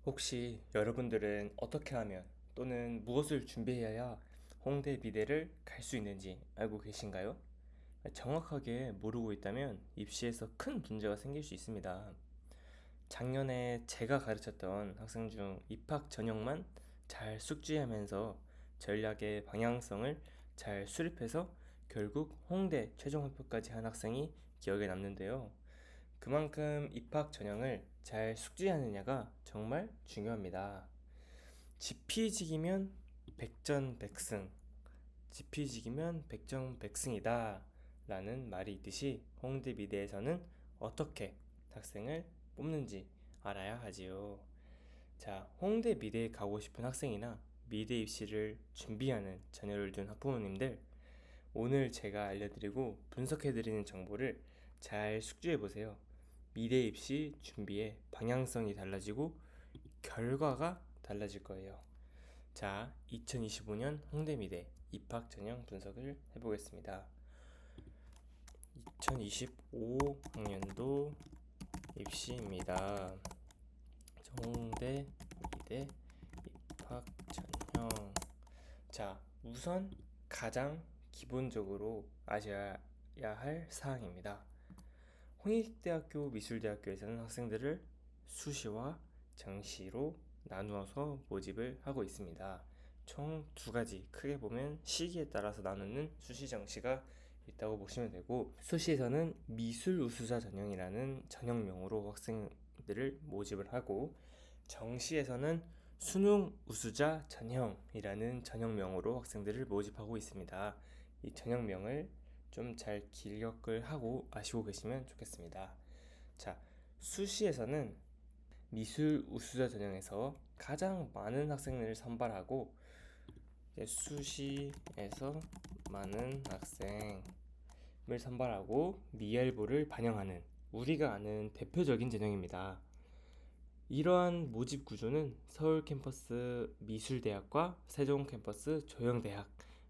혹시 여러분들은 어떻게 하면 또는 무엇을 준비해야 홍대 미대를 갈 수 있는지 알고 계신가요? 정확하게 모르고 있다면 입시에서 큰 문제가 생길 수 있습니다. 작년에 제가 가르쳤던 학생 중 입학 전형만 잘 숙지하면서 전략의 방향성을 잘 수립해서 결국 홍대 최종 합격까지 한 학생이 기억에 남는데요. 그만큼 입학 전형을 잘 숙지하느냐가 정말 중요합니다. 지피지기면 백전백승, 지피지기면 백전백승이다 라는 말이 있듯이 홍대 미대에서는 어떻게 학생을 뽑는지 알아야 하지요. 자, 홍대 미대에 가고 싶은 학생이나 미대 입시를 준비하는 자녀를 둔 학부모님들, 오늘 제가 알려드리고 분석해드리는 정보를 잘 숙지해보세요. 미래 입시 준비의 방향성이 달라지고 결과가 달라질 거예요. 자, 2025년 홍대미대 입학 전형 분석을 해보겠습니다. 2025학년도 입시입니다. 홍대미대 입학 전형. 자, 우선 가장 기본적으로 아셔야 할 사항입니다. 홍익대학교 미술대학교에서는 학생들을 수시와 정시로 나누어서 모집을 하고 있습니다. 총 두 가지, 크게 보면 시기에 따라서 나누는 수시 정시가 있다고 보시면 되고, 수시에서는 미술 우수자 전형이라는 전형명으로 학생들을 모집을 하고, 정시에서는 수능 우수자 전형이라는 전형명으로 학생들을 모집하고 있습니다. 이 전형명을 좀 잘 기억을 하고 아시고 계시면 좋겠습니다. 자, 수시에서는 미술 우수자 전형에서 가장 많은 학생을 선발하고, 수시에서 많은 학생을 선발하고 미열부를 반영하는 우리가 아는 대표적인 전형입니다. 이러한 모집 구조는 서울 캠퍼스 미술대학과 세종 캠퍼스 조영대학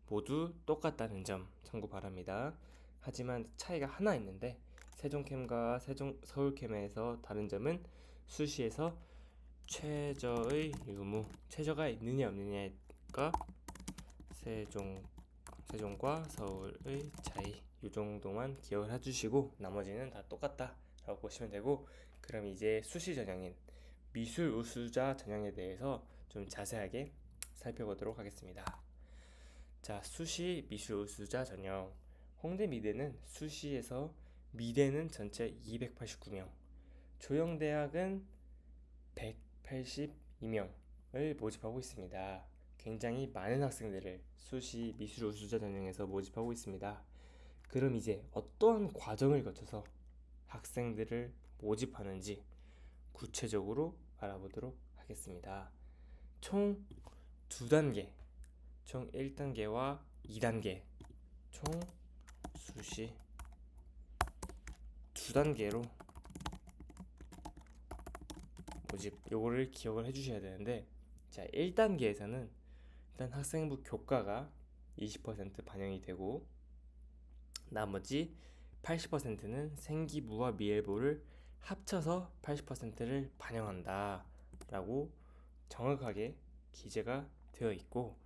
모두 똑같다는 점 참고 바랍니다. 하지만 차이가 하나 있는데, 세종캠과 서울캠에서 다른 점은 수시에서 최저의 유무, 최저가 있느냐 없느냐가 세종과 서울의 차이, 이 정도만 기억을 해주시고 나머지는 다 똑같다라고 보시면 되고, 그럼 이제 수시 전형인 미술 우수자 전형에 대해서 좀 자세하게 살펴보도록 하겠습니다. 자, 수시 미술 우수자 전형. 홍대 미대는 수시에서 미대는 전체 289명, 조영대학은 182명을 모집하고 있습니다. 굉장히 많은 학생들을 수시 미술 우수자 전형에서 모집하고 있습니다. 그럼 이제 어떠한 과정을 거쳐서 학생들을 모집하는지 구체적으로 알아보도록 하겠습니다. 총 두 단계, 총 1단계와 2단계, 총 수시 두 단계로 모집, 요거를 기억을 해주셔야 되는데, 자, 1단계에서는 일단 학생부 교과가 20% 반영이 되고, 나머지 80%는 생기부와 미엘부를 합쳐서 80%를 반영한다 라고 정확하게 기재가 되어 있고,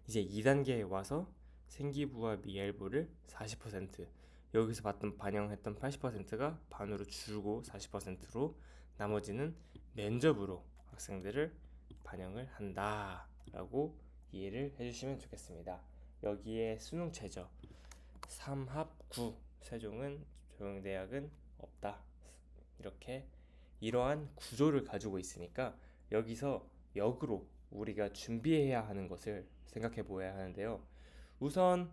이제 2단계에 와서 생기부와 미엘부를 40%, 여기서 반영했던 80%가 반으로 줄고 40%로 나머지는 면접으로 학생들을 반영을 한다 라고 이해를 해주시면 좋겠습니다. 여기에 수능 최저 3합 9, 세종은 조영대학은 없다, 이렇게 이러한 구조를 가지고 있으니까 여기서 역으로 우리가 준비해야 하는 것을 생각해 보아야 하는데요. 우선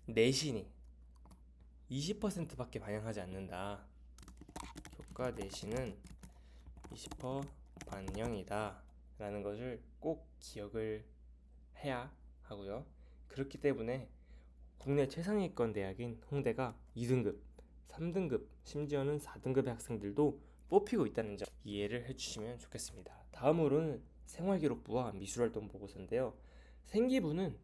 내신이 20%밖에 반영하지 않는다, 교과 내신은 20% 반영이다 라는 것을 꼭 기억을 해야 하고요. 그렇기 때문에 국내 최상위권 대학인 홍대가 2등급, 3등급, 심지어는 4등급의 학생들도 뽑히고 있다는 점 이해를 해주시면 좋겠습니다. 다음으로는 생활기록부와 미술활동 보고서인데요. 생기부는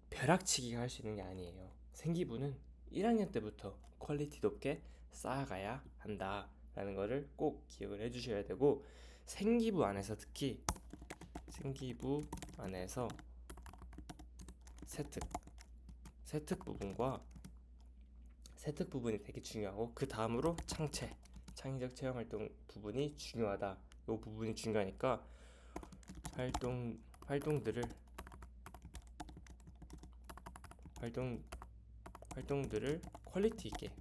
벼락치기가 할 수 있는 게 아니에요. 생기부는 1학년 때부터 퀄리티 높게 쌓아가야 한다 라는 거를 꼭 기억을 해주셔야 되고, 생기부 안에서 특히 생기부 안에서 세특 부분이 되게 중요하고, 그 다음으로 창의적 체험 활동 부분이 중요하다. 이 부분이 중요하니까 활동들을 퀄리티 있게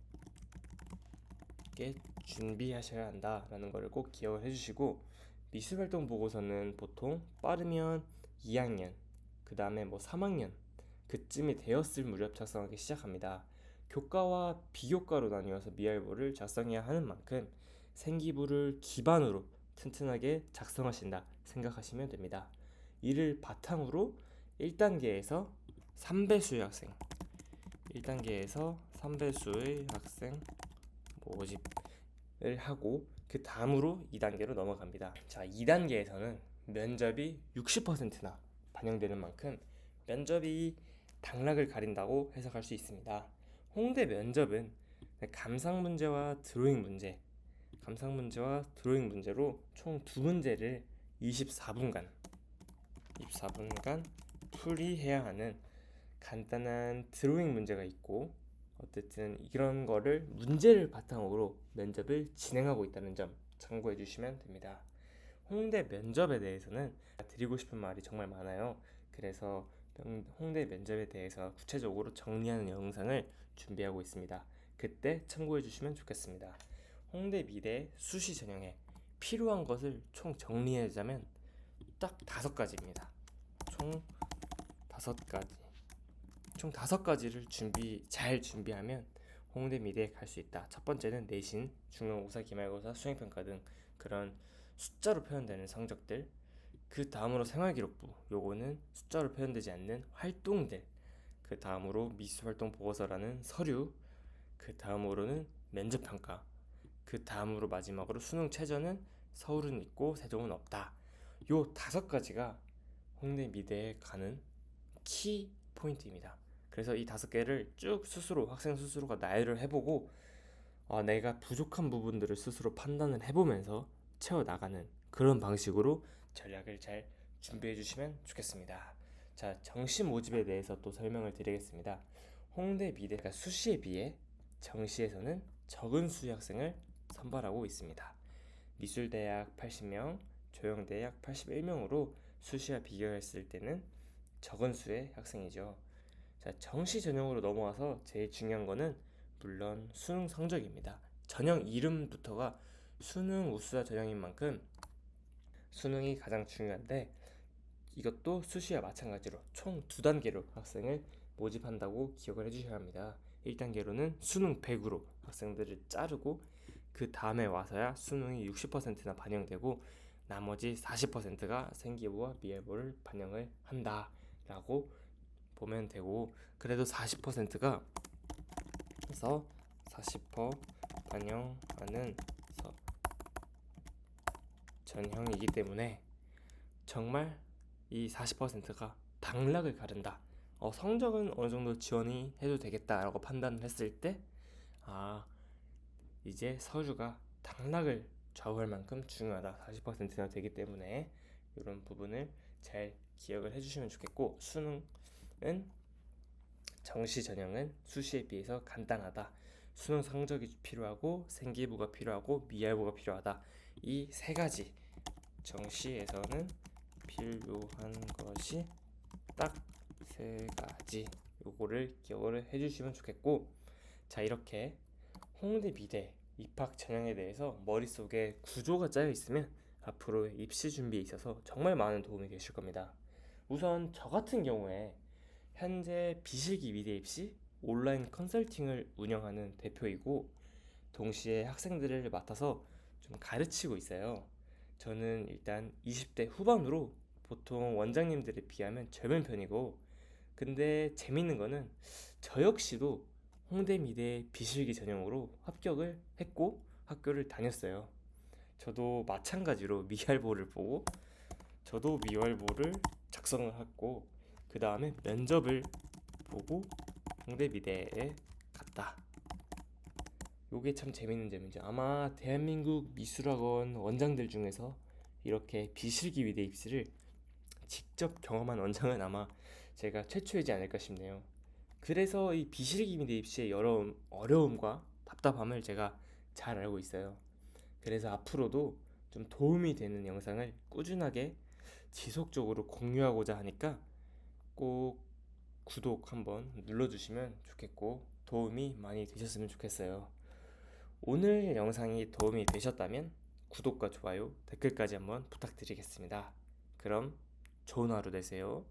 준비하셔야 한다라는 거를 꼭 기억을 해주시고, 미술활동 보고서는 보통 빠르면 2학년, 그 다음에 3학년 그쯤이 되었을 무렵 작성하기 시작합니다. 교과와 비교과로 나뉘어서 미할보를 작성해야 하는 만큼 생기부를 기반으로 튼튼하게 작성하신다 생각하시면 됩니다. 이를 바탕으로 1단계에서 3배수의 학생 모집을 하고, 그 다음으로 2단계로 넘어갑니다. 자, 2단계에서는 면접이 60%나 반영되는 만큼 면접이 당락을 가린다고 해석할 수 있습니다. 홍대 면접은 감상 문제와 드로잉 문제로 총 2문제를 24분간 풀이해야 하는 간단한 드로잉 문제가 있고, 어쨌든 이런 거를 문제를 바탕으로 면접을 진행하고 있다는 점 참고해 주시면 됩니다. 홍대 면접에 대해서는 드리고 싶은 말이 정말 많아요. 그래서 홍대 면접에 대해서 구체적으로 정리하는 영상을 준비하고 있습니다. 그때 참고해 주시면 좋겠습니다. 홍대 미대 수시 전형에 필요한 것을 총 정리하자면 딱 5가지입니다. 총 5가지를 잘 준비하면 홍대 미대에 갈 수 있다. 첫 번째는 내신, 중간고사, 기말고사, 수행평가 등 그런 숫자로 표현되는 성적들. 그 다음으로 생활기록부, 요거는 숫자로 표현되지 않는 활동들. 그 다음으로 미술활동 보고서라는 서류. 그 다음으로는 면접평가. 그 다음으로 마지막으로 수능 최저는 서울은 있고 세종은 없다. 요 5가지가 홍대 미대에 가는 키 포인트입니다. 그래서 이 5개를 쭉 학생 스스로가 나열을 해보고, 내가 부족한 부분들을 스스로 판단을 해보면서 채워나가는 그런 방식으로 전략을 잘 준비해 주시면 좋겠습니다. 자, 정시 모집에 대해서 또 설명을 드리겠습니다. 홍대 미대가 수시에 비해 정시에서는 적은 수의 학생을 선발하고 있습니다. 미술대학 80명, 조영대학 81명으로 수시와 비교했을 때는 적은 수의 학생이죠. 자, 정시 전형으로 넘어와서 제일 중요한 거는 물론 수능 성적입니다. 전형 이름부터가 수능 우수자 전형인 만큼 수능이 가장 중요한데, 이것도 수시와 마찬가지로 총 2단계로 학생을 모집한다고 기억을 해주셔야 합니다. 1단계로는 수능 100으로 학생들을 자르고, 그 다음에 와서야 수능이 60%나 반영되고 나머지 40%가 생기부와 미할보를 반영을 한다라고 보면 되고, 그래도 40%가 40% 반영하는 전형이기 때문에 정말 이 40%가 당락을 가른다. 성적은 어느 정도 지원이 해도 되겠다라고 판단을 했을 때, 이제 서류가 당락을 좌우할 만큼 중요하다. 40%나 되기 때문에 이런 부분을 잘 기억을 해주시면 좋겠고, 수능은 정시 전형은 수시에 비해서 간단하다. 수능 성적이 필요하고 생기부가 필요하고 미할보가 필요하다. 이 3가지 정시에서는 필요한 것이 딱 3가지, 요거를 기억을 해주시면 좋겠고, 자, 이렇게 홍대 미대 입학 전형에 대해서 머릿속에 구조가 짜여 있으면 앞으로의 입시 준비에 있어서 정말 많은 도움이 되실 겁니다. 우선 저 같은 경우에 현재 비실기 미대 입시 온라인 컨설팅을 운영하는 대표이고, 동시에 학생들을 맡아서 좀 가르치고 있어요. 저는 일단 20대 후반으로 보통 원장님들에 비하면 젊은 편이고, 근데 재밌는 거는 저 역시도 홍대 미대 비실기 전형으로 합격을 했고 학교를 다녔어요. 저도 마찬가지로 미할보를 보고 저도 미할보를 작성을 했고, 그 다음에 면접을 보고 홍대 미대에 갔다. 요게 참 재밌는 점이죠. 아마 대한민국 미술학원 원장들 중에서 이렇게 비실기 위대 입시를 직접 경험한 원장은 아마 제가 최초이지 않을까 싶네요. 그래서 이 비실기 위대 입시의 여러 어려움과 답답함을 제가 잘 알고 있어요. 그래서 앞으로도 좀 도움이 되는 영상을 꾸준하게 지속적으로 공유하고자 하니까 꼭 구독 한번 눌러주시면 좋겠고 도움이 많이 되셨으면 좋겠어요. 오늘 영상이 도움이 되셨다면 구독과 좋아요, 댓글까지 한번 부탁드리겠습니다. 그럼 좋은 하루 되세요.